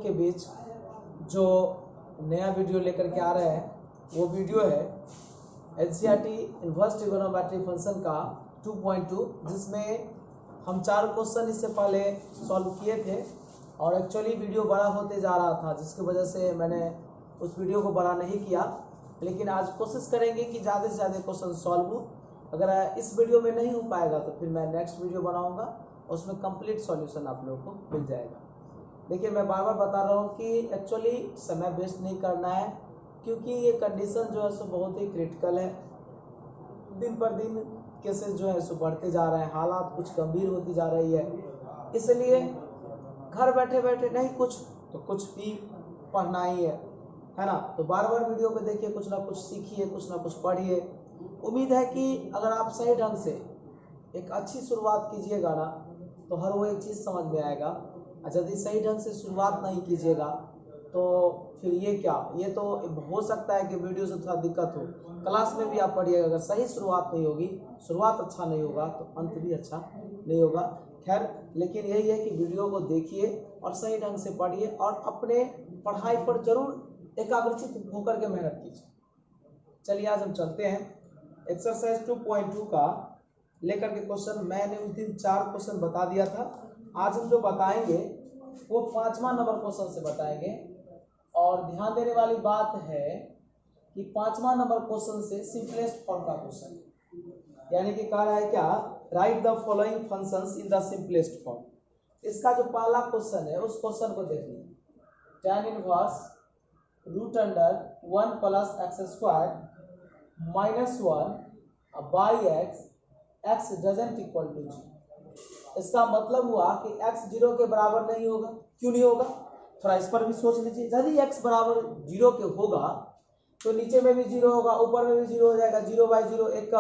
लोग के बीच जो नया वीडियो लेकर के आ रहे हैं वो वीडियो है एनसीईआरटी इनवर्स ट्रिगोनोमेट्री फंक्शन का 2.2, जिसमें हम 4 क्वेश्चन इससे पहले सॉल्व किए थे और एक्चुअली वीडियो बड़ा होते जा रहा था, जिसकी वजह से मैंने उस वीडियो को बड़ा नहीं किया। लेकिन आज कोशिश करेंगे कि ज़्यादा से ज़्यादा क्वेश्चन सॉल्व हो। अगर इस वीडियो में नहीं हो पाएगा तो फिर मैं नेक्स्ट वीडियो बनाऊंगा, उसमें कंप्लीट सॉल्यूशन आप लोगों को मिल जाएगा। देखिए, मैं बार बार बता रहा हूँ कि एक्चुअली समय वेस्ट नहीं करना है, क्योंकि ये कंडीशन जो है सो बहुत ही क्रिटिकल है। दिन पर दिन केसेस जो है सो बढ़ते जा रहे हैं, हालात कुछ गंभीर होती जा रही है। इसलिए घर बैठे बैठे नहीं कुछ तो कुछ भी पढ़ना ही है ना। तो बार बार वीडियो को देखिए, कुछ ना कुछ सीखिए, कुछ ना कुछ पढ़िए। उम्मीद है कि अगर आप सही ढंग से एक अच्छी शुरुआत कीजिएगा ना तो हर वो एक चीज़ समझ में आएगा। और यदि सही ढंग से शुरुआत नहीं कीजिएगा तो फिर ये क्या, ये तो हो सकता है कि वीडियो से थोड़ा दिक्कत हो। क्लास में भी आप पढ़िएगा, अगर सही शुरुआत नहीं होगी, शुरुआत अच्छा नहीं होगा तो अंत भी अच्छा नहीं होगा। खैर, लेकिन यही है कि वीडियो को देखिए और सही ढंग से पढ़िए और अपने पढ़ाई पर जरूर एकाग्रचित होकर के मेहनत कीजिए। चलिए आज हम चलते हैं एक्सरसाइज 2.2 का लेकर के क्वेश्चन। मैंने उस दिन 4 क्वेश्चन बता दिया था। आज हम जो बताएंगे वो 5वां नंबर क्वेश्चन से बताएंगे। और ध्यान देने वाली बात है कि 5वां नंबर क्वेश्चन से सिंपलेस्ट फॉर्म का क्वेश्चन, यानी कि कह रहा है क्या, right the following functions in the simplest form. इसका जो पहला क्वेश्चन है उस क्वेश्चन को देखिए। tan inverse root under 1 plus x square minus 1 by x doesn't equal to जी। इसका मतलब हुआ कि x 0 के बराबर नहीं होगा। क्यों नहीं होगा, थोड़ा इस पर भी सोच लीजिए। यदि x बराबर 0 के होगा तो नीचे में भी 0 होगा, ऊपर में भी 0 हो जाएगा। 0/0 एक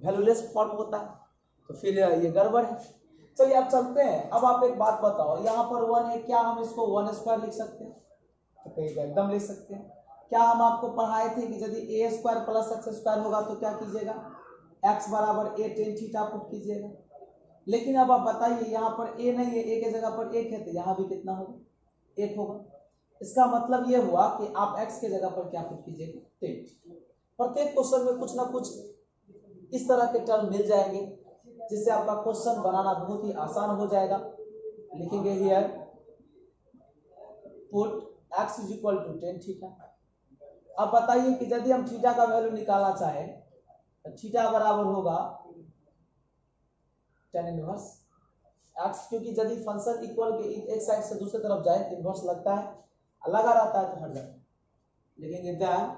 वैल्यूलेस फॉर्म होता है, तो फिर ये गड़बड़ है। चलिए अब चलते हैं। अब आप एक बात बताओ, यहाँ पर 1 है, क्या हम इसको 1 स्क्वायर लिख सकते हैं? तो एकदम लिख सकते हैं। क्या हम आपको पढ़ाए थे कि यदि a square plus x square होगा तो क्या कीजिएगा, x बराबर a tan थीटा पुट कीजिएगा। लेकिन अब आप बताइए, यहाँ पर a नहीं है, a के जगह पर 1 है, तो यहाँ भी कितना होगा, 1 होगा। इसका मतलब ये हुआ कि आप x के जगह पर क्या पुट कीजिएगा, 10। प्रत्येक क्वेश्चन में कुछ ना कुछ इस तरह के टर्म मिल जाएंगे जिससे आपका क्वेश्चन बनाना बहुत ही आसान हो जाएगा। लिखेंगे here put x is equal to tan theta. अब बताइए कि यदि हम थीटा का वैल्यू निकालना चाहे तो थीटा बराबर होगा tan इनवर्स x, क्योंकि यदि फंक्शन इक्वल के एक साइड से दूसरी तरफ जाए तो इनवर्स लगता है, लगा रहता है तो हट जाता है। लिखेंगे दैन,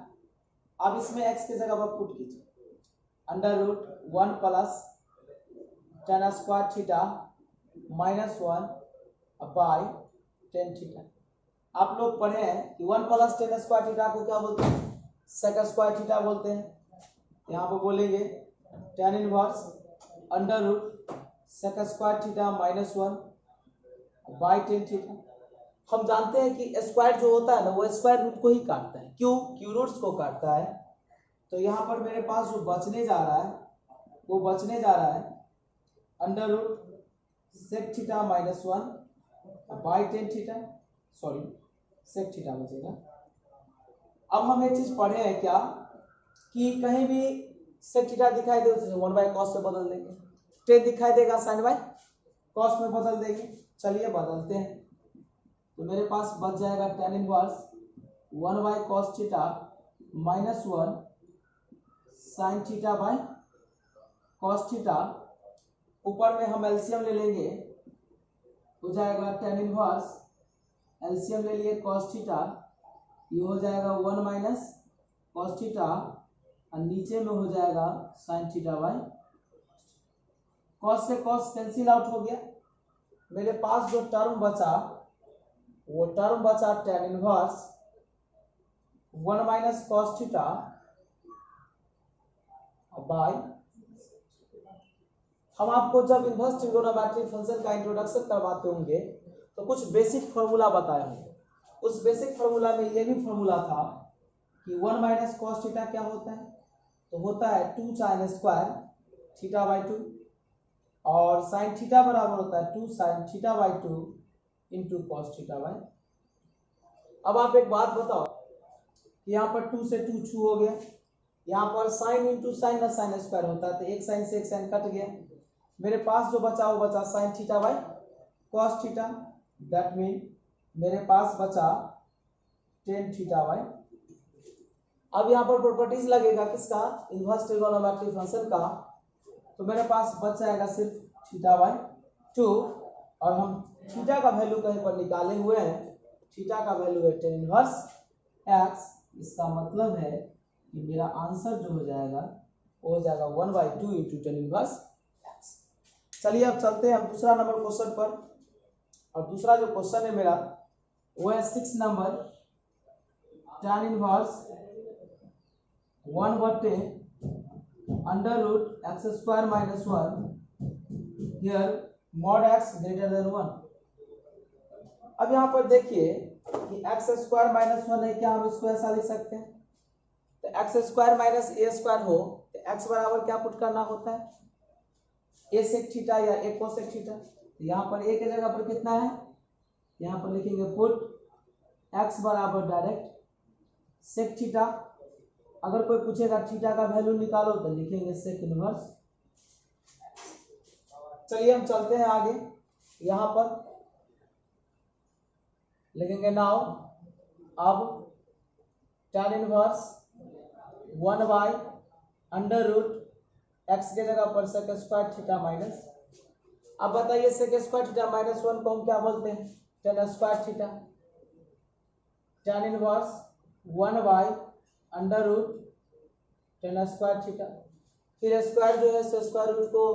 अब इसमें x के जगह पर पुट कीजिए under root 1 plus tan square theta minus 1 by tan theta. आप लोग पढ़े हैं कि 1 प्लस tan स्क्वायर थीटा को क्या बोलते हैं, सेक स्क्वायर थीटा बोलते हैं। यहाँ पर बोलेंगे tan inverse under root sec square theta minus 1 by tan theta. हम जानते हैं कि स्क्वायर जो होता है ना वो स्क्वायर रूट को ही काटता है। क्यों, क्यू रूट्स को काटता है। तो यहाँ पर मेरे पास जो बचने जा रहा है वो बचने जा रहा है under root sec theta minus 1 by tan theta, sorry sec theta बचेगा। अब हम एक चीज पढ़े हैं क्या कि कहीं भी सेक थीटा दिखाई दे तो 1/cos से बदल देंगे, tan दिखाई देगा sin/cos में बदल देंगे। चलिए बदलते हैं, तो मेरे पास बच जाएगा tan inverse 1/cos theta minus 1 sin theta by cos theta. ऊपर में हम एलसीएम ले लेंगे, हो जाएगा tan इनवर्स, एलसीएम ले लिए cos थीटा, ये हो जाएगा 1 माइनस cos थीटा और नीचे में हो जाएगा sin थीटा बाई cos से cos कैंसिल आउट हो गया। मेरे पास जो टर्म बचा वो टर्म बचा tan inverse 1 minus cos theta by, हम आपको जब इनवर्स ट्रिगोनोमेट्री फंक्शन का इंट्रोडक्शन करवाते होंगे तो कुछ बेसिक फार्मूला बताए होंगे। उस बेसिक फार्मूला में ये भी फार्मूला था कि 1 माइनस cos थीटा क्या होता है, तो होता है 2 sin स्क्वायर थीटा बाई 2 और sin थीटा बराबर होता है 2 sin theta by 2 into cos theta by अब आप एक बात बताओ कि यहाँ पर 2 से 2 छू हो गया, यहाँ पर साइन इंटू साइन ना साइन स्क्वायर होता है, तो एक साइन से एक साइन कट गया। मेरे पास जो बचा वो बचा sine theta by cos theta, that mean मेरे पास बचा टेन थीटा बाई। अब यहाँ पर प्रॉपर्टीज लगेगा किसका, इनवर्स ट्रिगोनोमेट्रिक फंक्शन का, तो मेरे पास बच जाएगा सिर्फ थीटा बाई 2, और हम थीटा का वैल्यू कहीं पर निकाले हुए हैं, थीटा का वैल्यू है टेन इनवर्स एक्स। इसका मतलब है कि मेरा आंसर जो हो जाएगा वो हो जाएगा 1/2 इंटू टेन इनवर्स एक्स। चलिए अब चलते हैं हम दूसरा नंबर क्वेश्चन पर, और दूसरा जो क्वेश्चन है मेरा वो है 6 number, tan inverse 1/10 under root x square minus 1 here mod x greater than 1। अब यहाँ पर देखिए कि एक्स स्क्वायर माइनस 1 है, क्या हम इसको ऐसा लिख सकते हैं, तो एक्स स्क्वायर माइनस ए स्क्वायर हो तो एक्स बराबर क्या पुट करना होता है, ए सेक थीटा या ए कोसेक थीटा। तो यहाँ पर ए के जगह पर कितना है, यहाँ पर लिखेंगे पुट एक्स बराबर डायरेक्ट सेक थीटा। अगर कोई पूछेगा थीटा का वैल्यू निकालो तो लिखेंगे सेक इनवर्स। चलिए हम चलते हैं आगे, यहाँ पर लिखेंगे नाउ अब tan inverse 1 under root x के जगह पर सेक स्क्वायर थीटा माइनस। अब बताइए सेक स्क्वायर थीटा माइनस 1 को हम क्या बोलते हैं, tan square theta. tan inverse 1 under root tan square theta, फिर स्क्वायर जो है सो स्क्वायर रूट को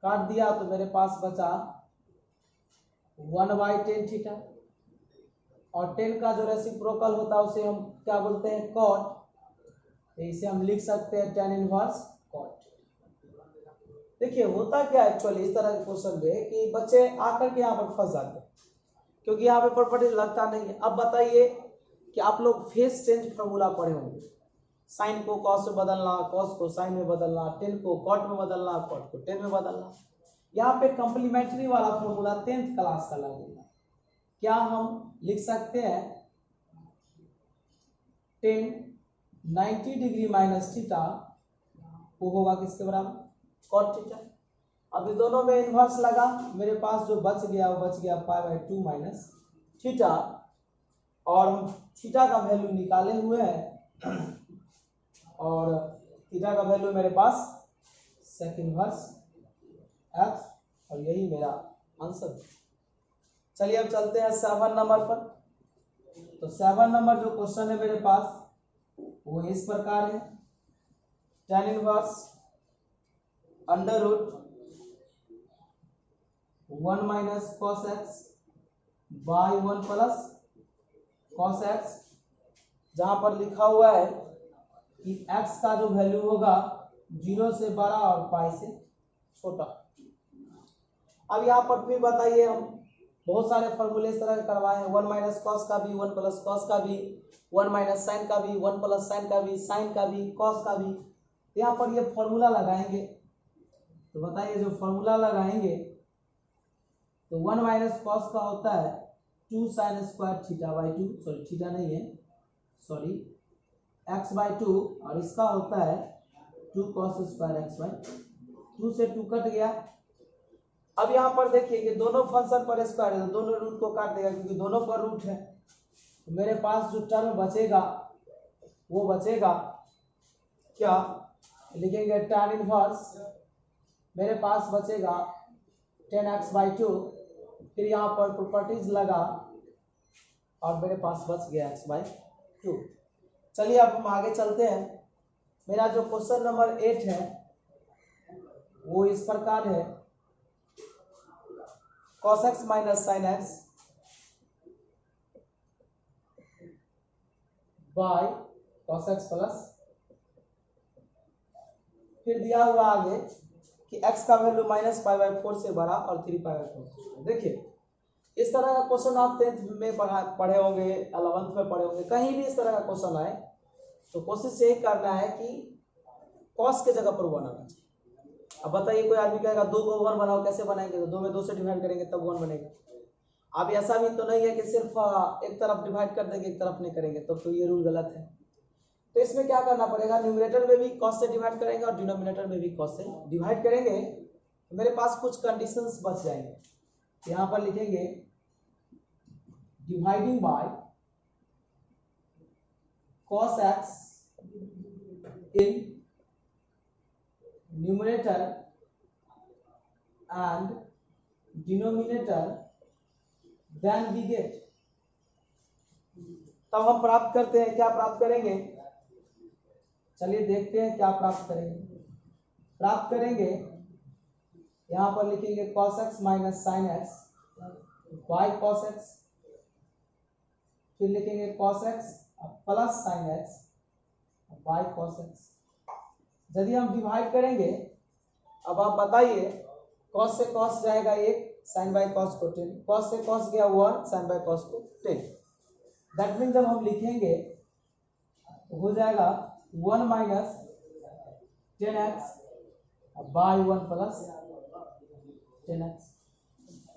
काट दिया तो मेरे पास बचा 1/10 थीटा, और 10 का जो रेसिप्रोकल होता है उसे हम क्या बोलते हैं, कॉट, तो इसे हम लिख सकते हैं tan इनवर्स कॉट। देखिए होता क्या है एक्चुअली इस तरह के क्वेश्चन में कि बच्चे आकर के यहाँ पर फंस जाते हैं, क्योंकि यहाँ पे प्रॉपर्टी लगता नहीं है। अब बताइए कि आप लोग फेस चेंज फॉर्मूला पढ़े होंगे, साइन को कॉस में बदलना, कॉस को साइन में बदलना, टेन को कॉट में बदलना, कॉट को टेन में बदलना। यहाँ पे कॉम्प्लीमेंट्री वाला फॉर्मूला 10th क्लास का लगेगा। क्या हम लिख सकते हैं 10 90 डिग्री माइनस थीटा वो होगा किसके बराबर, कॉट थीटा। अभी दोनों में इन्वर्स लगा, मेरे पास जो बच गया वो बच गया π/2 माइनस थीटा, और हम थीटा का वैल्यू निकाले हुए हैं, और थीटा का वैल्यू मेरे पास सेक इनवर्स एक्स, और यही मेरा आंसर है। चलिए अब चलते हैं 7 नंबर पर। तो 7 नंबर जो क्वेश्चन है मेरे पास वो इस प्रकार है, tan inverse under root 1 minus cos x by 1 plus cos x, जहां पर लिखा हुआ है कि x का जो वैल्यू होगा 0 से बड़ा और पाई से छोटा। अब यहाँ पर फिर बताइए, हम बहुत सारे फॉर्मूले इस तरह के करवाए हैं, 1 माइनस कॉस का भी, 1 प्लस कॉस का भी, 1 माइनस साइन का भी, 1 प्लस साइन का भी, साइन का भी, कॉस का भी। यहाँ पर ये फॉर्मूला लगाएंगे, तो बताइए जो फॉर्मूला लगाएंगे तो 1 माइनस कॉस का होता है 2 sine square theta by 2, sorry theta नहीं है, सॉरी x/2, और इसका होता है 2 कॉस स्क्वायर x/2। 2 से 2 कट गया। अब यहाँ पर देखिए कि दोनों फंक्शन पर स्क्वायर है तो दोनों रूट को काट देगा, क्योंकि दोनों पर रूट है। तो मेरे पास जो टर्म बचेगा वो बचेगा क्या, लिखेंगे tan इनवर्स, मेरे पास बचेगा 10x/2, फिर यहाँ पर प्रॉपर्टीज लगा और मेरे पास बच गया x/2। चलिए अब हम आगे चलते हैं। मेरा जो क्वेश्चन नंबर 8 है वो इस प्रकार है, cos x minus sine x by cos x plus, फिर दिया हुआ आगे कि x का वैल्यू -π/4 से बड़ा और 3π/4। देखिए इस तरह का क्वेश्चन आप 10th में पढ़े होंगे, 11th में पढ़े होंगे, कहीं भी इस तरह का क्वेश्चन आए तो कोशिश यही करना है कि cos के जगह पर 1 आना चाहिए। अब बताइए कोई आदमी कहेगा 2 को 1 बनाओ, कैसे बनाएंगे, तो 2 में 2 से डिवाइड करेंगे तब 1 बनेगा। अब ऐसा भी तो नहीं है कि सिर्फ एक तरफ डिवाइड कर देंगे एक तरफ नहीं करेंगे, तो ये रूल गलत है। तो इसमें क्या करना पड़ेगा, न्यूमरेटर में भी कॉस से डिवाइड करेंगे और डिनोमिनेटर में भी कॉस से डिवाइड करेंगे। तो मेरे पास कुछ कंडीशंस बच जाएंगे। यहाँ पर लिखेंगे dividing by cos x in numerator and denominator, then we get, तब हम प्राप्त करते हैं, क्या प्राप्त करेंगे, चलिए देखते हैं क्या प्राप्त करेंगे। प्राप्त करेंगे यहाँ पर लिखेंगे cos x minus sine x by cos x, फिर लिखेंगे cos x plus sine x by cos x। यदि हम डिवाइड करेंगे, अब आप बताइए, cos से cos जाएगा 1, साइन बाय cos को 10, cos से cos गया 1, साइन बाय cos को 10। दैट मीन जब हम लिखेंगे तो हो जाएगा 1 minus 10x by 1 plus 10x।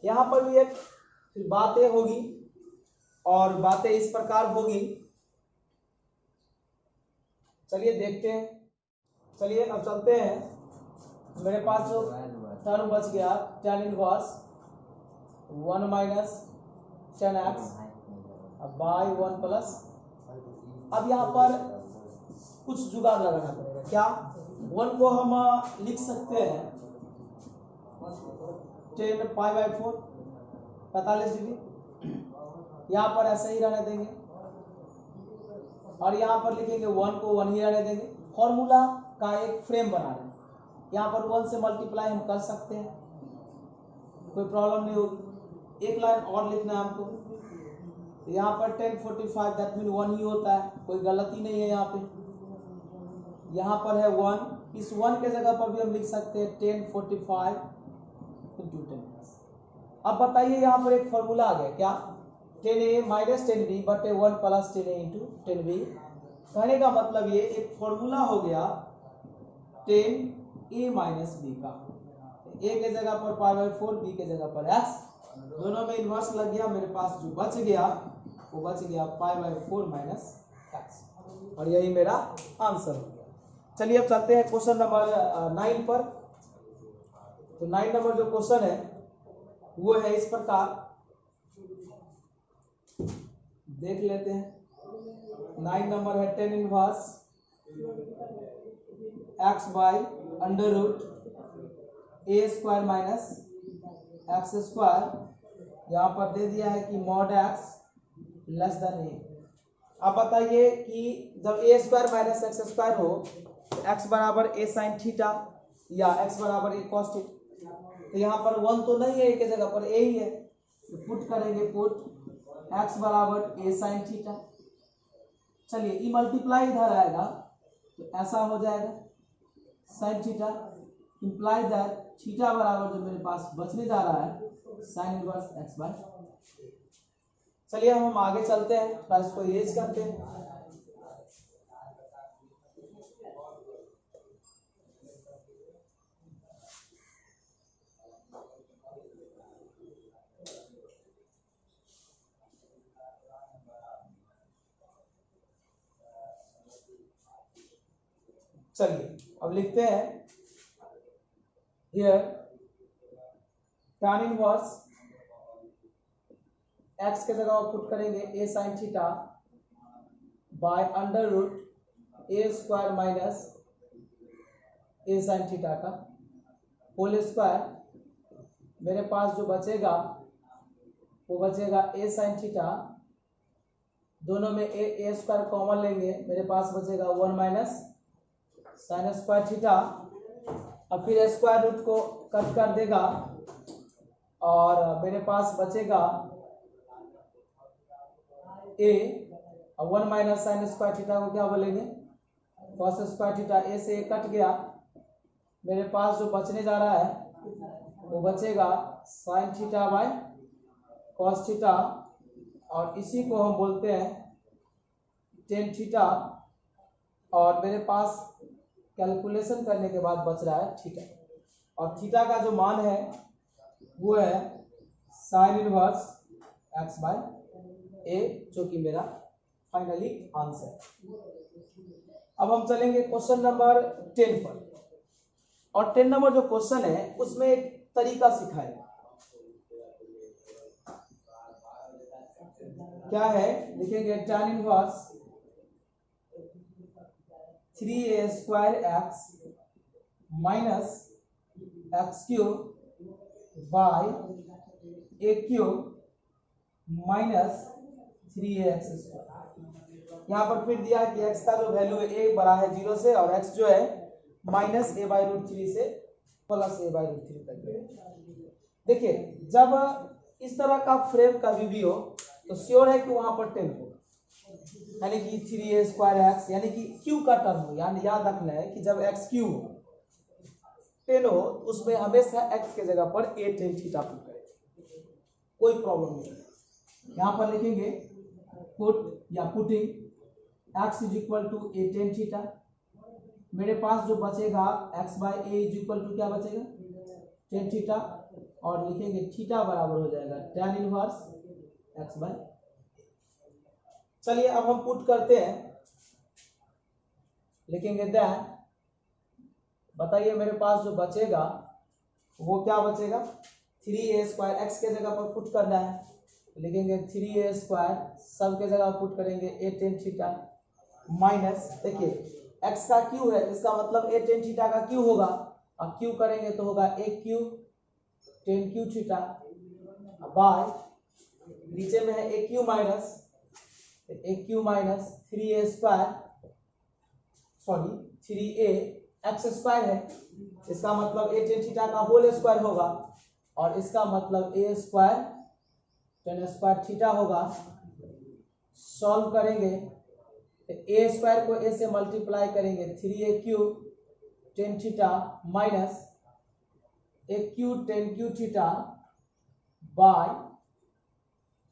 यहाँ पर भी एक बातें होगी और बातें इस प्रकार होगी, चलिए देखते हैं। चलिए अब चलते हैं। मेरे पास जो टर्म बच गया tan inverse 1 minus 10x by 1 plus, अब यहाँ पर कुछ जुगाड़ लगाना पड़ेगा। क्या, 1 को हम लिख सकते हैं 10 पाई बाय 4 45 डिग्री, यहाँ पर ऐसे ही रहने देंगे और यहाँ पर लिखेंगे 1 को 1 ही रहने देंगे। फॉर्मूला का एक फ्रेम बना रहे हैं, यहाँ पर 1 से मल्टीप्लाई हम कर सकते हैं, कोई प्रॉब्लम नहीं होगी। एक लाइन और लिखना है हमको, तो यहाँ पर 1045 दैट मीन 1 ही होता है, कोई गलती नहीं है यहाँ पे। यहाँ पर है 1, इस 1 के जगह पर भी हम लिख सकते हैं 1045 इंटू 10। अब बताइए यहाँ पर एक फॉर्मूला आ गया, क्या, 10a माइनस 10b बटे 1 प्लस 10a इंटू 10b। कहने का मतलब ये एक फॉर्मूला हो गया 10a माइनस b का, a के जगह पर पाई बाय 4, b के जगह पर x, दोनों में इन्वर्स लग गया। मेरे पास जो बच गया वो बच गया पाई बाय 4 माइनस x, और यही मेरा आंसर हो गया। चलिए अब चलते हैं क्वेश्चन नंबर 9 पर। तो 9 नंबर जो क्वेश्चन है वो है इस प्रकार, देख लेते हैं। 9 नंबर है tan inverse x by under root a square minus x square, यहाँ पर दे दिया है कि mod x less than a। अब बताइए कि जब a square minus x square हो तो x बराबर a साइन थीटा या x बराबर a कॉस थीटा, तो यहाँ पर 1 तो नहीं है, a के जगह पर a ही है, तो पुट करेंगे, पुट x बराबर a साइन थीटा। चलिए ई मल्टीप्लाई इधर आएगा तो ऐसा हो जाएगा sine theta, imply that theta बराबर जो मेरे पास बचने जा रहा है साइन इनवर्स x बाय। चलिए हम आगे चलते हैं, थोड़ा इसको इरेज करते हैं। चलिए अब लिखते हैं हियर tan इनवर्स x के जगह पुट करेंगे a sine theta by under root a square minus a sine theta का होल स्क्वायर। मेरे पास जो बचेगा वो बचेगा a साइन थीटा, दोनों में a स्क्वायर कॉमन लेंगे, मेरे पास बचेगा 1 माइनस साइन स्क्वायर थीटा, और फिर स्क्वायर रूट को कट कर देगा और मेरे पास बचेगा a, और 1 माइनस साइन स्क्वायर थीटा को क्या बोलेंगे, कॉस स्क्वायर थीटा। a से a कट गया, मेरे पास जो बचने जा रहा है वो बचेगा sign theta by cos theta, और इसी को हम बोलते हैं टेन थीटा, और मेरे पास कैलकुलेशन करने के बाद बच रहा है थीटा, और थीटा का जो मान है वो है साइन इनवर्स एक्स बाय ए, जो कि मेरा फाइनली आंसर। अब हम चलेंगे क्वेश्चन नंबर 10 पर, और 10 नंबर जो क्वेश्चन है उसमें एक तरीका सिखाया। क्या है, लिखेंगे tan inverse 3a square x minus x cube by A cube minus 3ax square. यहाँ पर फिर दिया कि x का जो वैल्यू है a बड़ा है 0 से, और x जो है माइनस a बाई रूट 3 से प्लस a बाई रूट 3 तक। देखिए, जब इस तरह का फ्रेम कभी भी हो तो श्योर है कि वहां पर 10 होगा, यानी कि 3a स्क्वायर एक्स, यानी कि q का टर्म हो। यानी याद रखना है कि जब x क्यू 10 हो उसमें हमेशा x के जगह पर a tan थीटा पुट करें, कोई प्रॉब्लम नहीं है। यहाँ पर लिखेंगे पुट या putting x is equal to a tan theta. मेरे पास जो बचेगा x by a is equal to क्या बचेगा, tan थीटा, और लिखेंगे थीटा बराबर हो जाएगा tan इनवर्स x बाय। चलिए अब हम पुट करते हैं, लिखेंगे देन, बताइए मेरे पास जो बचेगा वो क्या बचेगा, 3a स्क्वायर, x के जगह पर पुट करना है, लिखेंगे 3a स्क्वायर, सब के जगह पुट करेंगे a tan थीटा माइनस, देखिए x का क्यू है, इसका मतलब a tan थीटा का क्यू होगा, और क्यू करेंगे तो होगा a cube tan cube theta by, नीचे में है a Q minus a Q minus 3a square, sorry 3a x square है, इसका मतलब a tan थीटा का होल स्क्वायर होगा, और इसका मतलब a square tan square theta होगा। सॉल्व करेंगे तो a स्क्वायर को a से मल्टीप्लाई करेंगे, 3a cube tan theta minus a cube tan cube theta by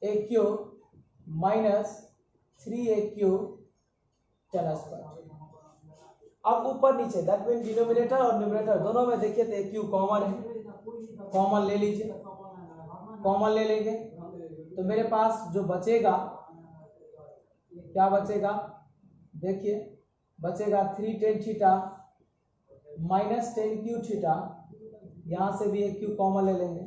a cube minus 3a cube tan square. अब ऊपर नीचे, दैट मीन डिनोमिनेटर और न्यूमरेटर दोनों में देखिए तो एक क्यूब कॉमन है, कॉमन ले लीजिए, कॉमन ले लेंगे तो मेरे पास जो बचेगा, क्या बचेगा, देखिए बचेगा 3 tan theta minus tan cube theta, यहां से भी एक क्यूब कॉमन ले लेंगे,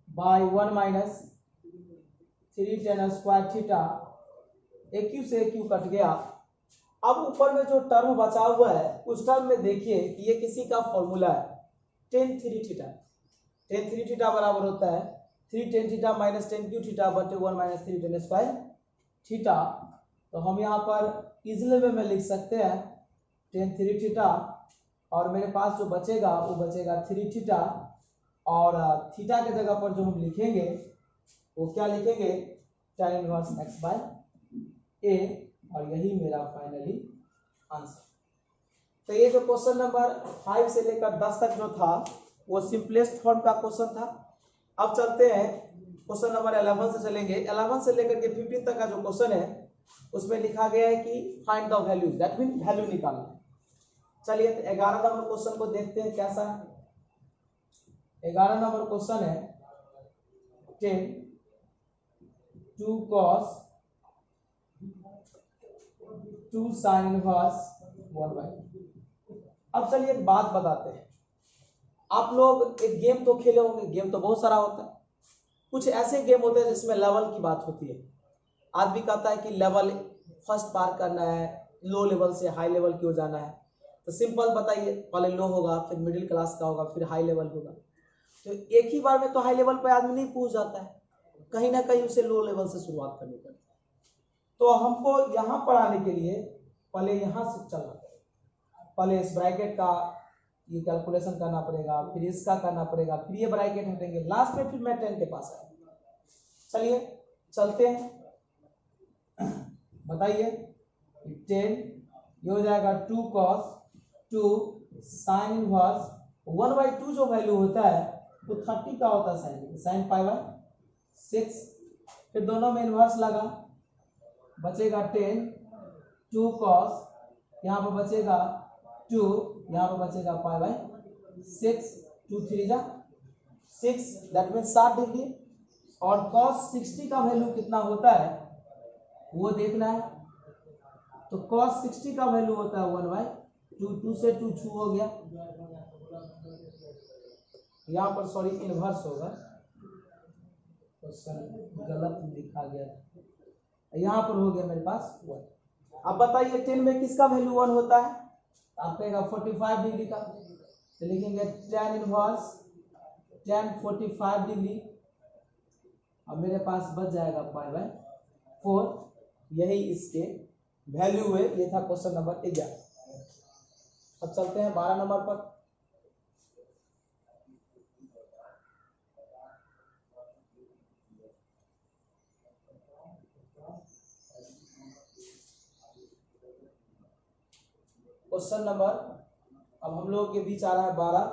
by 1 minus 3 tan square theta, एक क्यू से एक क्यू कट गया। अब ऊपर में जो टर्म बचा हुआ है उस टर्म में देखिए कि ये किसी का फॉर्मूला है, tan 3 थीटा। tan 3 थीटा बराबर होता है 3 tan theta minus tan cube theta बटे 1 माइनस 3 tan स्क्वायर थीटा। तो हम यहाँ पर इजिली वे में लिख सकते हैं tan 3 थीटा, और मेरे पास जो बचेगा वो बचेगा 3 थीटा, और थीटा के जगह पर जो हम लिखेंगे वो क्या लिखेंगे, tan इनवर्स x बाय ए, और यही मेरा फाइनली आंसर। तो ये जो क्वेश्चन नंबर 5 से लेकर 10 तक जो था वो सिंपलेस्ट फॉर्म का क्वेश्चन था। अब चलते हैं क्वेश्चन नंबर 11 से चलेंगे। 11 से लेकर के 15 तक का जो क्वेश्चन है उसमें लिखा गया है कि find the value, that mean value निकालना। चलिए तो 11 नंबर क्वेश्चन को देखते हैं कैसा है। 11 नंबर क्वेश्चन है 10 2 cos 2 sin इनवर्स 1/2। अब चलिए एक बात बताते हैं, आप लोग एक गेम तो खेले होंगे, गेम तो बहुत सारा होता है, कुछ ऐसे गेम होते हैं जिसमें लेवल की बात होती है। आदमी कहता है कि लेवल फर्स्ट पार करना है, लो लेवल से हाई लेवल की ओर जाना है, तो सिंपल बताइए, पहले लो होगा, फिर मिडिल क्लास का होगा, फिर हाई लेवल होगा। तो एक ही बार में तो हाई लेवल पर आदमी नहीं पहुंच जाता है, कहीं ना कहीं उसे लो लेवल से शुरुआत करनी पड़ती है। तो हमको यहाँ पर आने के लिए पहले यहाँ से चलना पड़ेगा, पहले इस ब्रैकेट का ये कैलकुलेशन करना पड़ेगा, फिर इसका करना पड़ेगा, फिर ये ब्रैकेट हटेंगे, लास्ट में फिर मैं 10 के पास आऊंगा। चलिए चलते हैं, बताइए 10 ये हो जाएगा 2 cos 2 sin इनवर्स 1/2, जो वैल्यू होता है वो 30 का होता है, sin π/6। फिर दोनों में इनवर्स लगा, बचेगा 10 2 cos, यहाँ पर बचेगा 2, यहाँ पर बचेगा π/6, 2 3 जा 6, दैट मीन 60 डिग्री। और cos 60 का वैल्यू कितना होता है वो देखना है। तो cos 60 का वैल्यू होता है 1/2, 2 से 2 छू हो गया, यहाँ पर सॉरी इनवर्स होगा, क्वेश्चन गलत लिखा गया था, यहाँ पर हो गया मेरे पास 1। अब बताइए 10 में किसका वैल्यू 1 होता है, आप कहेगा 45 डिग्री का, तो लिखेंगे tan इनवर्स tan 45 डिग्री, अब मेरे पास बच जाएगा π/4। यही इसके वैल्यू है। ये था क्वेश्चन नंबर 11। अब चलते हैं 12 नंबर पर। क्वेश्चन नंबर अब हम लोगों के बीच आ रहा है 12।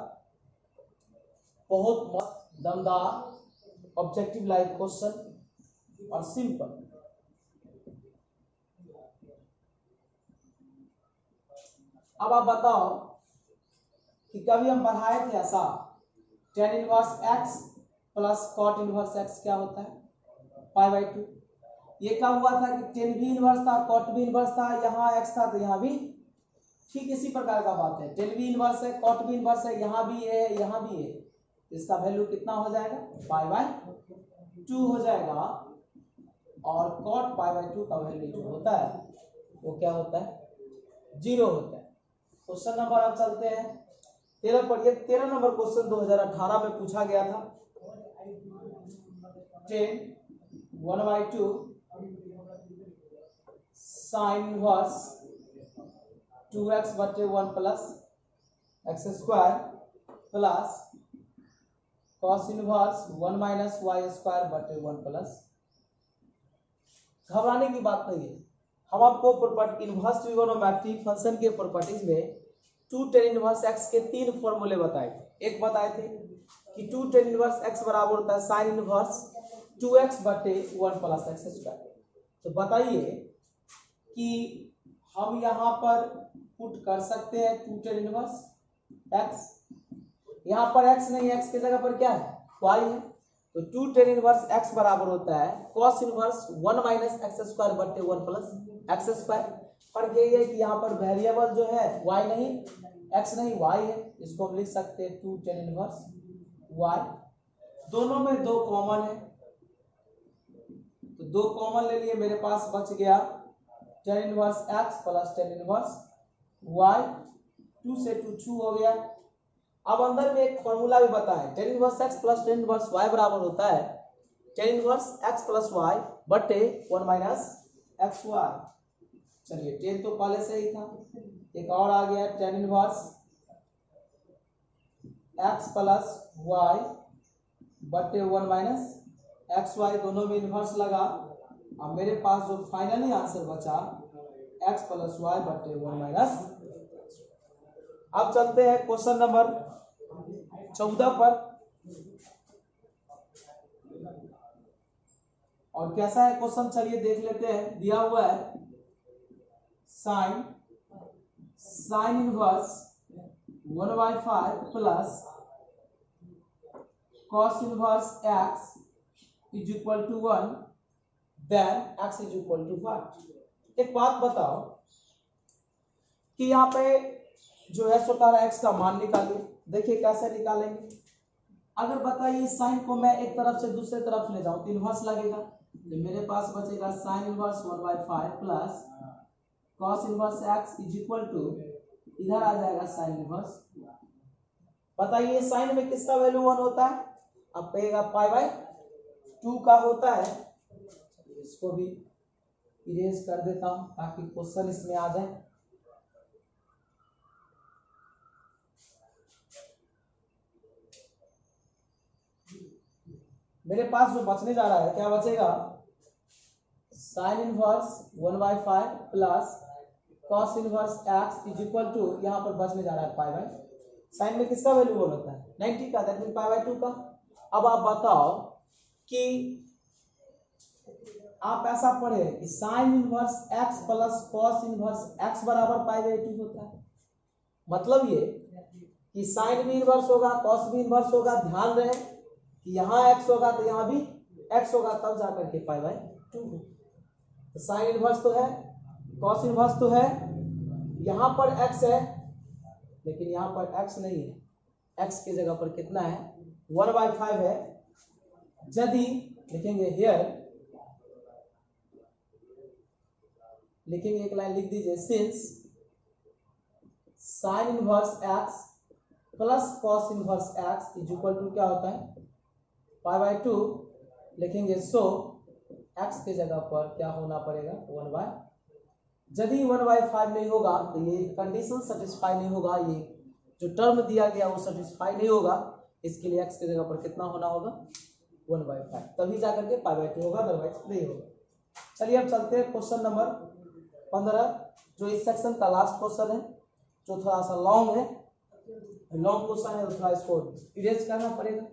बहुत मस्त दमदार ऑब्जेक्टिव लाइक क्वेश्चन और सिंपल। अब आप बताओ कि कभी हम पढ़ाए थे ऐसा tan inverse x plus cot inverse x क्या होता है π/2। ये कब हुआ था कि tan भी इनवर्स था, cot भी इनवर्स था, यहाँ x था तो यहाँ भी ठीक इसी प्रकार का बात है। tan भी इनवर्स है, cot भी इनवर्स है, यहाँ भी है, यहाँ भी है, इसका वैल्यू कितना हो जाएगा π/2 हो जाएगा। और cot π/2 का वैल्यू जो होता है वो क्या होता है 0 होता है। क्वेश्चन नंबर अब चलते हैं 13 पर। ये 13 नंबर क्वेश्चन 2018 में पूछा गया था। tan 1/2 sin inverse 2x/1 plus x square plus cos inverse 1 minus y²/1 plus. घबराने की बात नहीं है, हम आपको प्रॉपर्टी इनवर्स ट्रिगोनोमेट्रिक फंक्शन के प्रॉपर्टीज में 2 tan इनवर्स x के 3 फॉर्मूले बताए थे। एक बताए थे कि 2 tan इनवर्स x बराबर होता है sin inverse 2x/1 plus x²। तो बताइए कि हम यहाँ पर पुट कर सकते हैं 2 tan इनवर्स x, यहाँ पर x नहीं, x की जगह पर क्या है y है, तो 2 tan इनवर्स x बराबर होता है cos inverse 1 minus x²/1 plus x²। फर्क यही है कि यहाँ पर वेरिएबल जो है y नहीं, x नहीं, y है, इसको हम लिख सकते हैं 2 tan इनवर्स y। दोनों में 2 कॉमन है, तो 2 कॉमन ले लिए, मेरे पास बच गया tan inverse x plus tan inverse y, 2 से 2 छू हो गया। अब अंदर में एक फॉर्मूला भी बताएं, tan inverse x plus tan inverse y बराबर होता है tan inverse x plus y बटे 1 माइनस xy। चलिए tan तो पहले से ही था, एक और आ गया tan inverse x plus y बटे 1 माइनस xy, दोनों में इनवर्स लगा। अब मेरे पास जो फाइनली आंसर बचा x प्लस y बटे 1 माइनस। अब चलते हैं क्वेश्चन नंबर 14 पर। और कैसा है क्वेश्चन चलिए देख लेते हैं। दिया हुआ है sin inverse 1/5 plus cos inverse x is equal to 1 then x is equal to 5। एक बात बताओ कि यहाँ पे जो है स्वतः x का मान निकालिए। देखिए कैसे निकालेंगे। अगर बताइए साइन को मैं एक तरफ से दूसरे तरफ ले जाऊं तो इनवर्स लगेगा, तो मेरे पास बचेगा sine inverse 1/5 plus cos inverse x is equal to, इधर आ जाएगा साइन इनवर्स। बताइए साइन में किसका वैल्यू 1 होता है, अब कहेगा π/2 का होता है। इसको भी इरेज कर देता हूं ताकि क्वेश्चन इसमें आ जाए। मेरे पास जो बचने जा रहा है क्या बचेगा, sine inverse 1/5 plus cos inverse x is equal to, यहाँ पर बचने जा रहा है π/, साइन में किसका वैल्यू 1 होता है 90 का, दैट मीन π/2 का। अब आप बताओ कि आप ऐसा पढ़े कि sign inverse x plus cos inverse x बराबर π/2 होता है। मतलब ये कि साइन भी इनवर्स होगा, cos भी इनवर्स होगा। ध्यान रहे कि यहाँ x होगा तो यहाँ भी x होगा तब जाकर के पाई बाय 2। तो साइन इनवर्स तो है, कॉस इनवर्स तो है, यहाँ पर x है लेकिन यहाँ पर x नहीं है, x की जगह पर कितना है 1/5 है। यदि लिखेंगे हियर, लिखेंगे एक लाइन लिख दीजिए, since sine inverse x plus cos inverse x is equal to क्या होता है पाई बाय 2, लिखेंगे सो x की जगह पर क्या होना पड़ेगा 1/। यदि 1/5 नहीं होगा तो ये कंडीशन सेटिस्फाई नहीं होगा, ये जो टर्म दिया गया वो सेटिस्फाई नहीं होगा, इसके लिए x की जगह पर कितना होना होगा 1/5, तभी जाकर के पाई बाय 2 होगा, अदरवाइज नहीं होगा। चलिए अब चलते हैं क्वेश्चन नंबर 15, जो इस सेक्शन का लास्ट क्वेश्चन है, जो थोड़ा सा लॉन्ग है, लॉन्ग क्वेश्चन है, थोड़ा इसको इरेज करना पड़ेगा।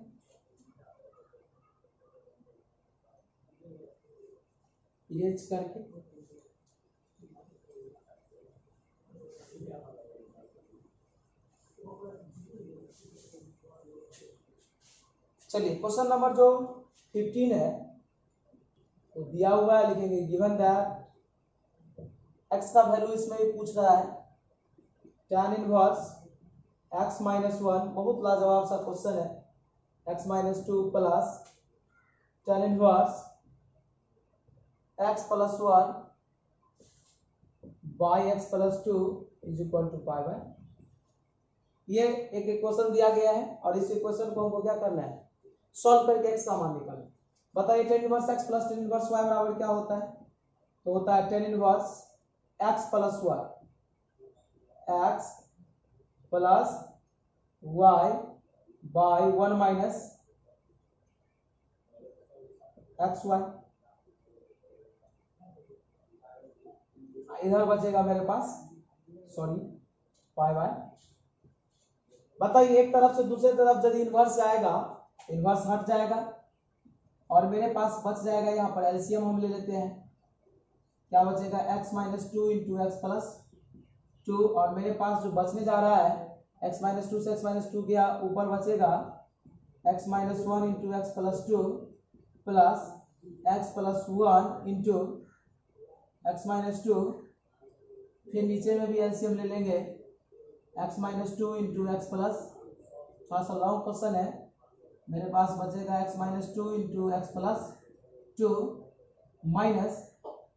इरेज करके चलिए क्वेश्चन नंबर जो 15 है तो दिया हुआ है, लिखेंगे गिवन दैट x का वैल्यू इसमें भी पूछ रहा है tan इनवर्स x माइनस 1, बहुत लाजवाब सा क्वेश्चन है, x minus 2 plus tan inverse x plus 1 by x plus 2 is equal to pi by. ये एक इक्वेशन दिया गया है और इस इक्वेशन को हमको क्या करना है सॉल्व करके x का मान निकालना। बताइए tan inverse x plus tan inverse y बराबर क्या होता है, तो होता है tan inverse x plus y, x plus y by 1 minus x y. इधर बचेगा मेरे पास सॉरी पाई बाय। बताइए एक तरफ से दूसरे तरफ यदि इनवर्स जाएगा, इनवर्स हट जाएगा और मेरे पास बच जाएगा, यहाँ पर एलसीएम हम ले लेते हैं, क्या बचेगा x minus 2 into x plus 2, और मेरे पास जो बचने जा रहा है x माइनस 2 से x माइनस 2 गया, ऊपर बचेगा x minus 1 into x plus 2 plus x plus 1 into x minus 2, फिर नीचे में भी एलसीएम ले लेंगे x minus 2 into x plus, थोड़ा सा लॉन्ग क्वेश्चन है, मेरे पास बचेगा x minus 2 into x plus 2 minus,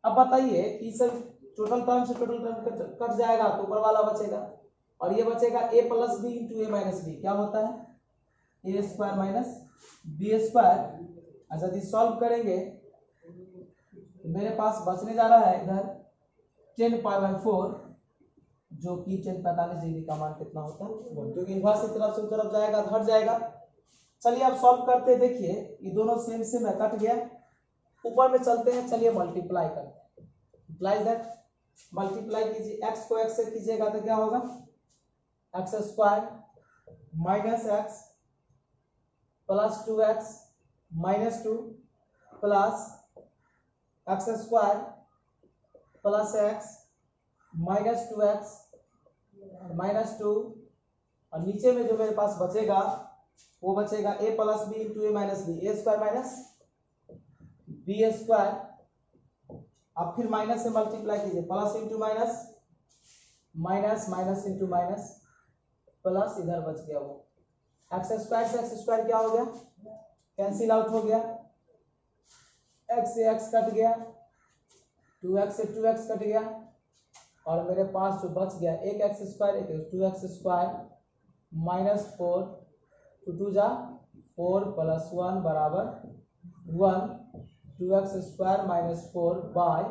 अब बताइए कि सब टोटल टर्म से टोटल टर्म कट जाएगा तो ऊपर वाला बचेगा, और ये बचेगा a plus b into a minus b, क्या होता है a square minus b square. यदि सॉल्व करेंगे तो मेरे पास बचने जा रहा है इधर 10 पाई बाय 4, जो कि 10/45 डिग्री का मान कितना होता है 1, क्योंकि इनवर्स की तरफ से उस तरफ जाएगा तो हट जाएगा। चलिए अब सॉल्व करते हैं, देखिए ये दोनों सेम सेम है, कट गया, ऊपर में चलते हैं, चलिए मल्टीप्लाई करते हैं, मल्टीप्लाई दैट, मल्टीप्लाई कीजिए, x को x से कीजिएगा तो क्या होगा x square minus x plus 2x minus 2 plus x square plus x minus 2x minus 2, और नीचे में जो मेरे पास बचेगा वो बचेगा a plus b into a minus b, a square minus b square, अब फिर माइनस से मल्टीप्लाई कीजिए, plus into minus minus minus into minus plus, इधर बच गया वो एक्स स्क्वायर से एक्स स्क्वायर क्या हो गया कैंसिल आउट हो गया, x से x कट गया, 2x से 2x कट गया, और मेरे पास जो बच गया एक एक्स स्क्वायर एक 2x स्क्वायर माइनस 4 2 2 जा 4 प्लस 1 बराबर 1, 2x square minus 4 bye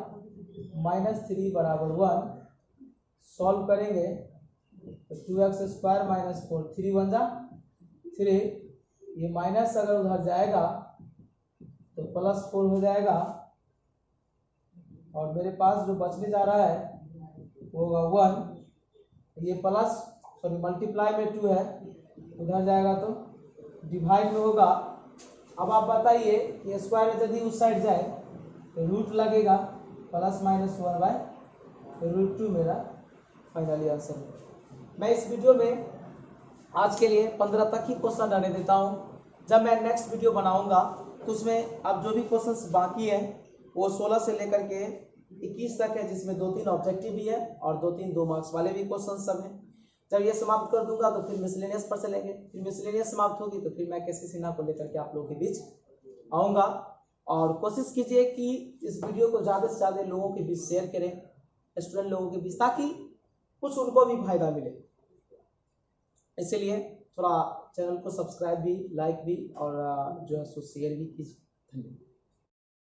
minus 3 बराबर 1, सॉल्व करेंगे तो 2x स्क्वायर माइनस 4 3 1 जा 3, ये माइनस अगर उधर जाएगा तो प्लस 4 हो जाएगा, और मेरे पास जो बचने जा रहा है वो होगा 1, ये प्लस सॉरी मल्टीप्लाई में 2 है, उधर जाएगा तो डिवाइड में होगा। अब आप बताइए ये स्क्वायर यदि उस साइड जाए तो रूट लगेगा प्लस माइनस 1 बाय रूट 2, मेरा फाइनली आंसर है। मैं इस वीडियो में आज के लिए 15 तक ही क्वेश्चन रहने देता हूँ, जब मैं नेक्स्ट वीडियो बनाऊंगा तो उसमें अब जो भी क्वेश्चंस बाकी है वो 16 से लेकर के 21 तक है, जिसमें 2-3 ऑब्जेक्टिव भी है और 2-3 2 मार्क्स वाले भी क्वेश्चन सब हैं। जब ये समाप्त कर दूंगा तो फिर मिसलेनियस पर चलेंगे, फिर मिसलेनियस समाप्त होगी तो फिर मैं केसी सिन्हा को लेकर के आप लोगों के बीच आऊँगा। और कोशिश कीजिए कि इस वीडियो को ज़्यादा से ज़्यादा लोगों के बीच शेयर करें, स्टूडेंट लोगों के बीच, ताकि कुछ उनको भी फायदा मिले। इसलिए थोड़ा चैनल को सब्सक्राइब भी, लाइक भी और जो है सो शेयर भी कीजिए। धन्यवाद।